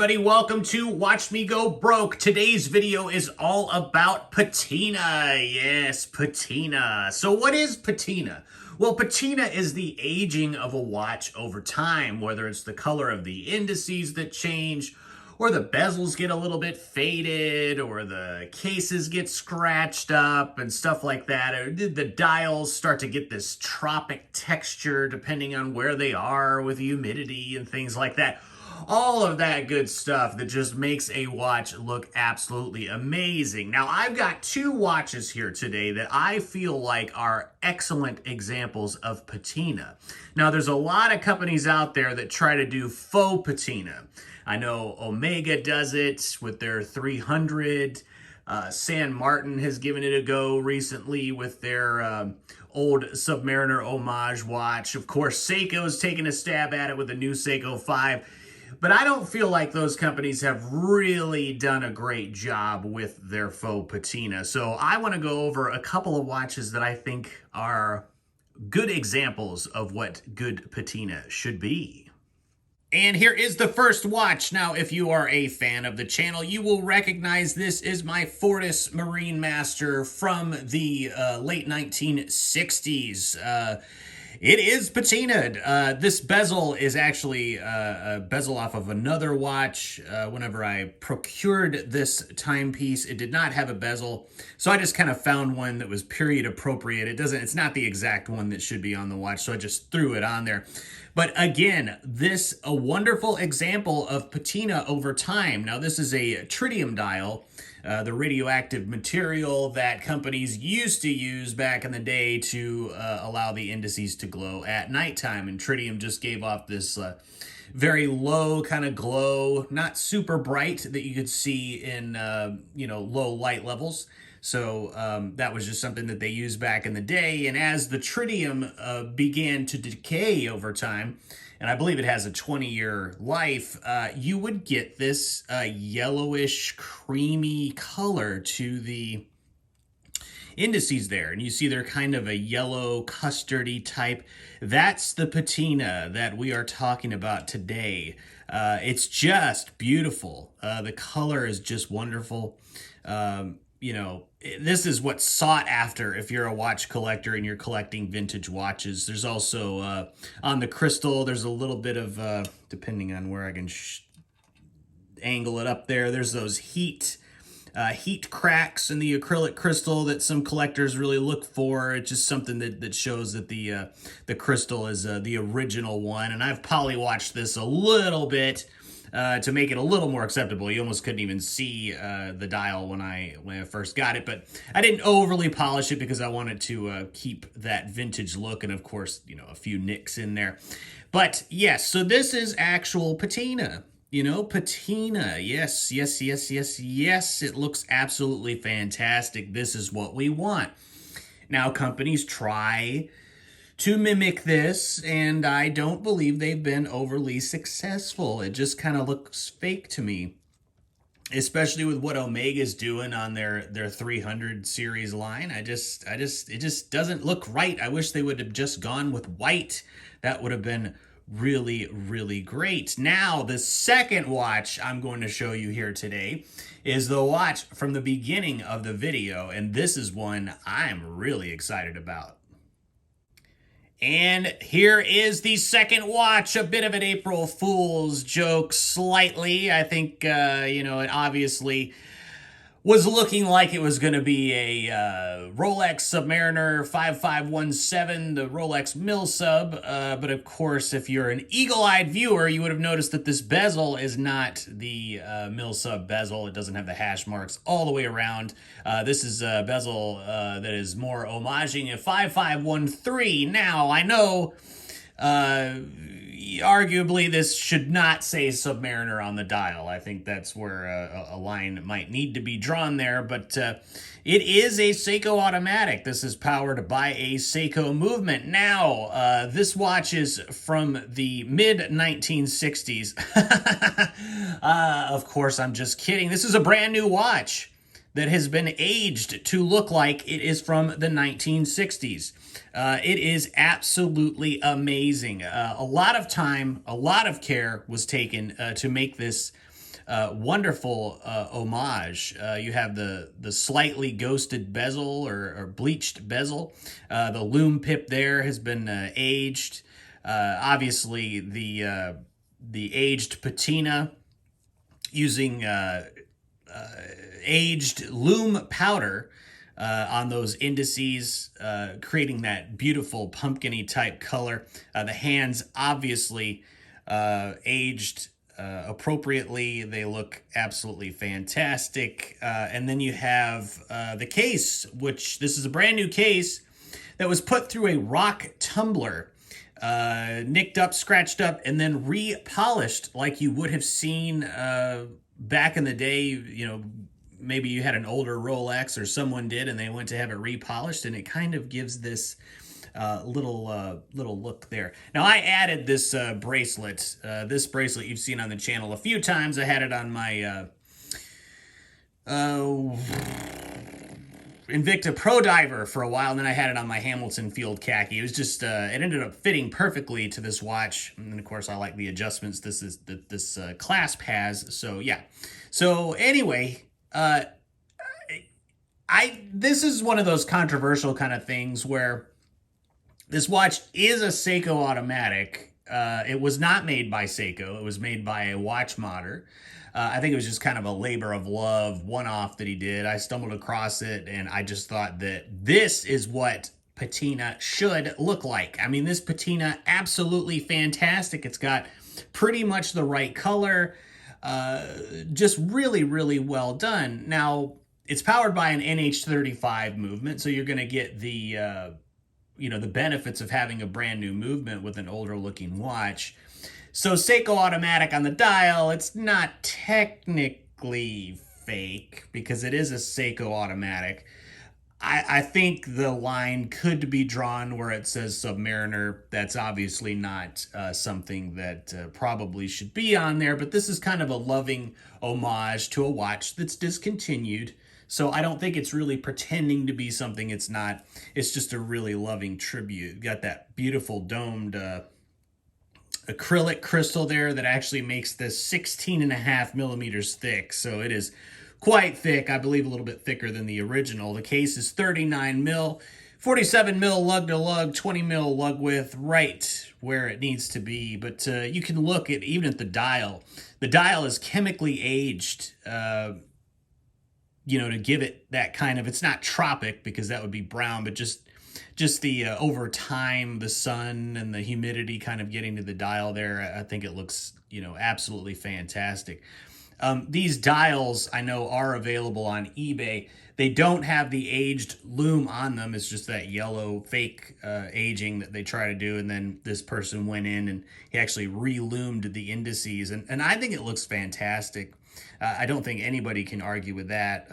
everybody, welcome to Watch Me Go Broke. Today's video is all about patina. Yes, patina. So what is patina? Well, patina is the aging of a watch over time, whether it's the color of the indices that change, or the bezels get a little bit faded, or the cases get scratched up and stuff like that. Or the dials start to get this tropic texture depending on where they are with humidity and things like that. All of that good stuff that just makes a watch look absolutely amazing. Now, I've got two watches here today that I feel like are excellent examples of patina. Now, there's a lot of companies out there that try to do faux patina. I know Omega does it with their 300. San Martin has given it a go recently with their old Submariner homage watch. Of course, Seiko's taking a stab at it with the new Seiko 5. But I don't feel like those companies have really done a great job with their faux patina. So I want to go over a couple of watches that I think are good examples of what good patina should be. And here is the first watch. Now, if you are a fan of the channel, you will recognize this is my Fortis Marine Master from the late 1960s. It is patinaed. This bezel is actually a bezel off of another watch. Whenever I procured this timepiece, it did not have a bezel. So I just kind of found one that was period appropriate. It's not the exact one that should be on the watch, so I just threw it on there. But again, a wonderful example of patina over time. Now, this is a tritium dial, the radioactive material that companies used to use back in the day to allow the indices to glow at nighttime. And tritium just gave off this very low kind of glow, not super bright that you could see in low light levels. So that was just something that they used back in the day. And as the tritium began to decay over time, and I believe it has a 20-year life, you would get this yellowish, creamy color to the indices there. And you see they're kind of a yellow, custardy type. That's the patina that we are talking about today. It's just beautiful. The color is just wonderful. This is what's sought after if you're a watch collector and you're collecting vintage watches. There's also, on the crystal, there's a little bit of, depending on where I can angle it up there, there's those heat cracks in the acrylic crystal that some collectors really look for. It's just something that shows that the crystal is the original one. And I've polywatched this a little bit to make it a little more acceptable. You almost couldn't even see the dial when I first got it, but I didn't overly polish it because I wanted to keep that vintage look, and of course, a few nicks in there. But yes, so this is actual patina. Patina. Yes. It looks absolutely fantastic. This is what we want. Now, companies try to mimic this, and I don't believe they've been overly successful. It just kind of looks fake to me, especially with what Omega's doing on their 300 series line. It just doesn't look right. I wish they would have just gone with white. That would have been really, really great. Now, the second watch I'm going to show you here today is the watch from the beginning of the video, and this is one I'm really excited about. And here is the second watch, a bit of an April Fool's joke, slightly. I think, it obviously was looking like it was going to be a Rolex Submariner 5517, the Rolex Mill Sub. But of course, if you're an eagle-eyed viewer, you would have noticed that this bezel is not the Mill Sub bezel. It doesn't have the hash marks all the way around. This is a bezel that is more homaging a 5513. Now, I know arguably this should not say Submariner on the dial. I think that's where a line might need to be drawn there, but it is a Seiko automatic. This is powered by a Seiko movement. Now, this watch is from the mid-1960s. Of course, I'm just kidding. This is a brand new watch that has been aged to look like it is from the 1960s. It is absolutely amazing. A lot of time, a lot of care was taken to make this Wonderful homage. You have the slightly ghosted bezel or bleached bezel. The loom pip there has been aged. Obviously, the aged patina using aged loom powder on those indices, creating that beautiful pumpkin-y type color. The hands obviously aged appropriately. They look absolutely fantastic. And then you have the case, which this is a brand new case that was put through a rock tumbler, nicked up, scratched up, and then repolished like you would have seen back in the day. You know, maybe you had an older Rolex or someone did and they went to have it repolished, and it kind of gives this little look there. Now, I added this bracelet. This bracelet you've seen on the channel a few times. I had it on my Invicta Pro Diver for a while, and then I had it on my Hamilton Field Khaki. It was just, it ended up fitting perfectly to this watch, and of course I like the adjustments this clasp has, so yeah. So anyway, this is one of those controversial kind of things where this watch is a Seiko automatic. It was not made by Seiko. It was made by a watch modder. I think it was just kind of a labor of love, one-off that he did. I stumbled across it, and I just thought that this is what patina should look like. I mean, this patina, absolutely fantastic. It's got pretty much the right color. Just really, really well done. Now, it's powered by an NH35 movement, so you're going to get the, you know, the benefits of having a brand new movement with an older looking watch. So Seiko automatic on the dial, it's not technically fake because it is a Seiko automatic. I think the line could be drawn where it says Submariner. That's obviously not something that probably should be on there, but this is kind of a loving homage to a watch that's discontinued. So I don't think it's really pretending to be something it's not. It's just a really loving tribute. Got that beautiful domed acrylic crystal there that actually makes this 16.5 millimeters thick. So it is quite thick. I believe a little bit thicker than the original. The case is 39 mil, 47 mil lug to lug, 20 mil lug width, right where it needs to be. But you can look at even at the dial. The dial is chemically aged, you know, to give it that kind of, it's not tropic because that would be brown, but just the over time, the sun and the humidity kind of getting to the dial there. I think it looks, you know, absolutely fantastic. These dials I know are available on eBay. They don't have the aged loom on them. It's just that yellow fake aging that they try to do. And then this person went in and he actually re-loomed the indices. And I think it looks fantastic. I don't think anybody can argue with that.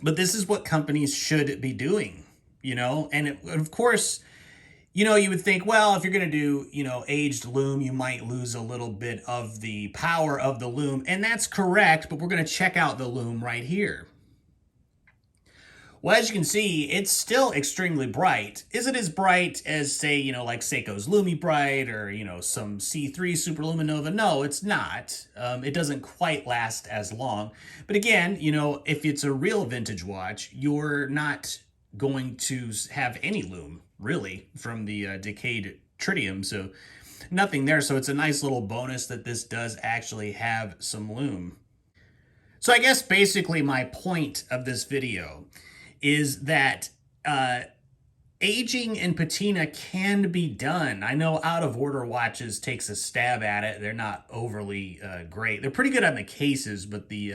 But this is what companies should be doing, you know? And of course, you know, you would think, well, if you're going to do, you know, aged loom, you might lose a little bit of the power of the loom. And that's correct, but we're going to check out the loom right here. Well, as you can see, it's still extremely bright. Is it as bright as, say, you know, like Seiko's Lumi Bright or, you know, some C3 Superluminova? No, it's not. It doesn't quite last as long. But again, you know, if it's a real vintage watch, you're not going to have any loom, really, from the decayed tritium. So nothing there. So it's a nice little bonus that this does actually have some loom. So I guess basically my point of this video is that aging and patina can be done. I know out of order watches takes a stab at it. They're not overly great. They're pretty good on the cases, but the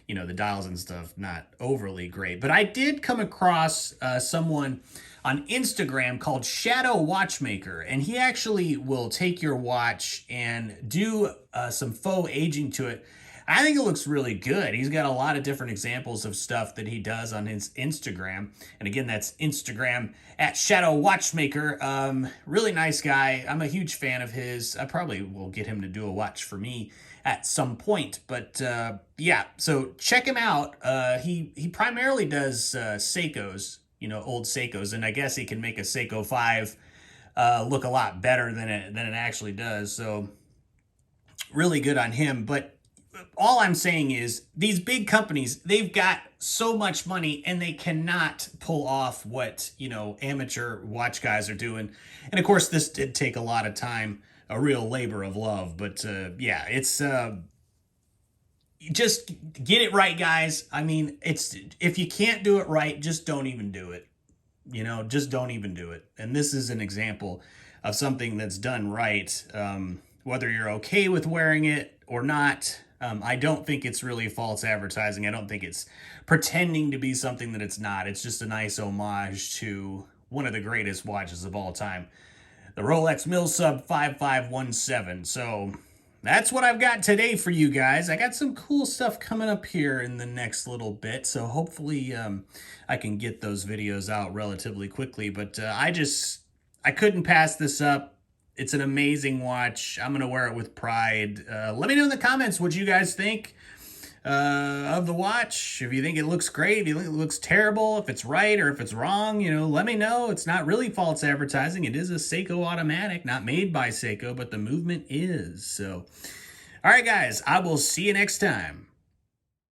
you know, the dials and stuff, not overly great. But I did come across someone on Instagram called Shadow Watchmaker, and he actually will take your watch and do some faux aging to it. I think it looks really good. He's got a lot of different examples of stuff that he does on his Instagram. And again, that's Instagram at Shadow Watchmaker. Really nice guy. I'm a huge fan of his. I probably will get him to do a watch for me at some point. But yeah, so check him out. He primarily does Seikos, you know, old Seikos. And I guess he can make a Seiko 5 look a lot better than it actually does. So really good on him. But all I'm saying is these big companies, they've got so much money and they cannot pull off what, amateur watch guys are doing. And of course, this did take a lot of time, a real labor of love. But yeah, it's just get it right, guys. I mean, it's if you can't do it right, just don't even do it. Just don't even do it. And this is an example of something that's done right. Whether you're okay with wearing it or not, I don't think it's really false advertising. I don't think it's pretending to be something that it's not. It's just a nice homage to one of the greatest watches of all time, the Rolex Milsub 5517. So that's what I've got today for you guys. I got some cool stuff coming up here in the next little bit, so hopefully I can get those videos out relatively quickly. But I couldn't pass this up. It's an amazing watch. I'm going to wear it with pride. Let me know in the comments what you guys think of the watch. If you think it looks great, if you think it looks terrible, if it's right or if it's wrong, let me know. It's not really false advertising. It is a Seiko automatic, not made by Seiko, but the movement is. So, all right, guys, I will see you next time.